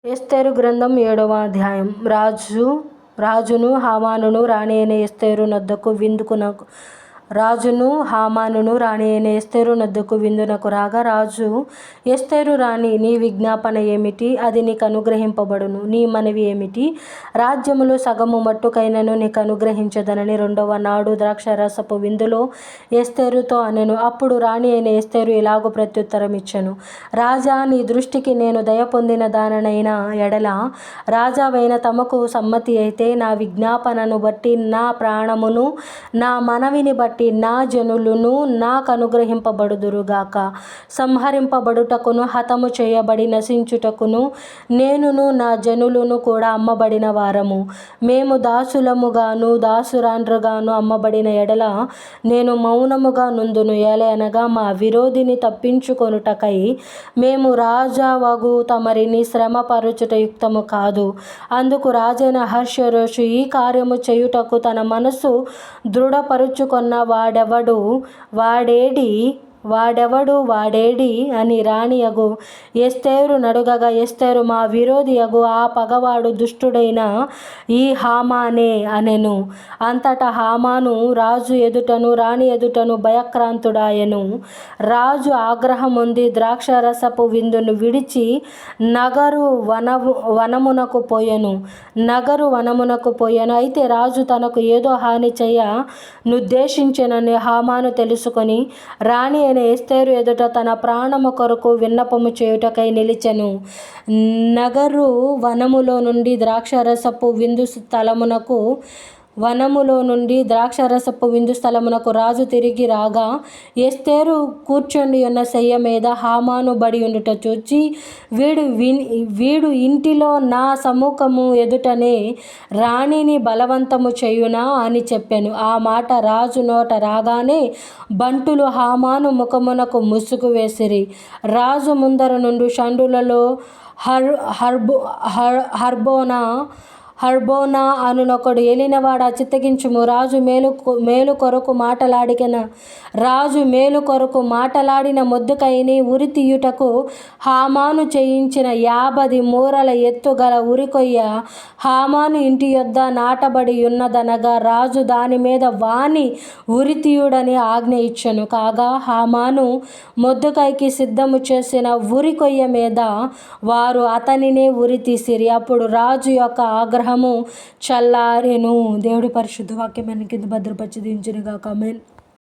ఎస్తేరు గ్రంథం 7వ అధ్యాయం. రాజును హామానును రాణి అయిన ఎస్తేరు నొద్దకు విందునకు రాగా, రాజు, ఎస్తేరు రాణి, నీ విజ్ఞాపన ఏమిటి? అది నీకు అనుగ్రహింపబడును. నీ మనవి ఏమిటి? రాజ్యములో సగము మట్టుకైనను నీకు అనుగ్రహించెదనని రెండవ నాడు ద్రాక్షారసపు విందులో ఎస్తేరుతో అనెను. అప్పుడు రాణి అయిన ఎస్తేరు ఇలాగు ప్రత్యుత్తరం ఇచ్చెను: రాజా, నీ దృష్టికి నేను దయ పొందిన దాననైన ఎడల, రాజావైన తమకు సమ్మతి అయితే, నా విజ్ఞాపనను బట్టి, నా ప్రాణమును, నా మనవిని బట్టి నా జనులును నాకు అనుగ్రహింపబడుదురుగాక. సంహరింపబడుటకును, హతము చేయబడి నశించుటకును నేనును నా జనులును కూడా అమ్మబడిన వారము. మేము దాసులముగాను దాసురాండ్రుగాను అమ్మబడిన ఎడల నేను మౌనముగా నుందును. ఏలయనగా మా విరోధిని తప్పించుకొనుటకై మేము రాజావగు తమరిని శ్రమపరచుట యుక్తము కాదు. అందుకు రాజైన అహష్వేరోషు ఈ కార్యము చేయుటకు తన మనస్సు దృఢపరచుకొన్న వాడేడి అని రాణియగు ఎస్తేరు నడుగగా, ఎస్తేరు, మా విరోధియగు ఆ పగవాడు దుష్టుడైన ఈ హామానే అనెను. అంతటా హామాను రాజు ఎదుటను రాణి ఎదుటను భయక్రాంతుడాయెను. రాజు ఆగ్రహముంది ద్రాక్షారసపు విందును విడిచి నగరు వనమునకు పోయెను. అయితే రాజు తనకు ఏదో హాని చేయ నుద్దేశించెనని హామాను తెలుసుకొని, రాణి అయిన ఎస్తేరు ఎదుట తన ప్రాణము కొరకు విన్నపము చేయుటకై నిలిచెను. నగరు వనములో నుండి ద్రాక్షారసపు విందు స్థలమునకు రాజు తిరిగి రాగా, ఎస్తేరు కూర్చుండి ఉన్న శయ్య మీద హామాను బడి ఉండుట చూచి, వీడు ఇంటిలో నా సముఖము ఎదుటనే రాణిని బలవంతము చేయునా అని చెప్పెను. ఆ మాట రాజు నోట రాగానే బంటులు హామాను ముఖమునకు ముసుగు వేసిరి. రాజు ముందర నుండి షండులలో హర్బోనా అనునొకడు ఏలినవాడా, చిత్తగించుము. రాజు మేలు కొరకు మాటలాడిన మొర్దెకైని ఉరి తీయుటకు హామాను చేయించిన 50 మూరల ఎత్తు గల ఉరికొయ్య హామాను ఇంటి యొద్ద నాటబడి యున్నదనగా, రాజు దాని మీద వాని ఉరితీయుడని ఆజ్ఞ ఇచ్చెను. కాగా హామాను మొర్దెకైకి సిద్ధము చేసిన ఉరికొయ్య మీద వారు అతనినే ఉరితీసిరి. అప్పుడు రాజు యొక్క ఆగ్రహము చల్లారెను. దేవుడి పరిశుద్ధ వాక్యం కింద భద్రపరిచి దీవించునుగాక. ఆమేన్.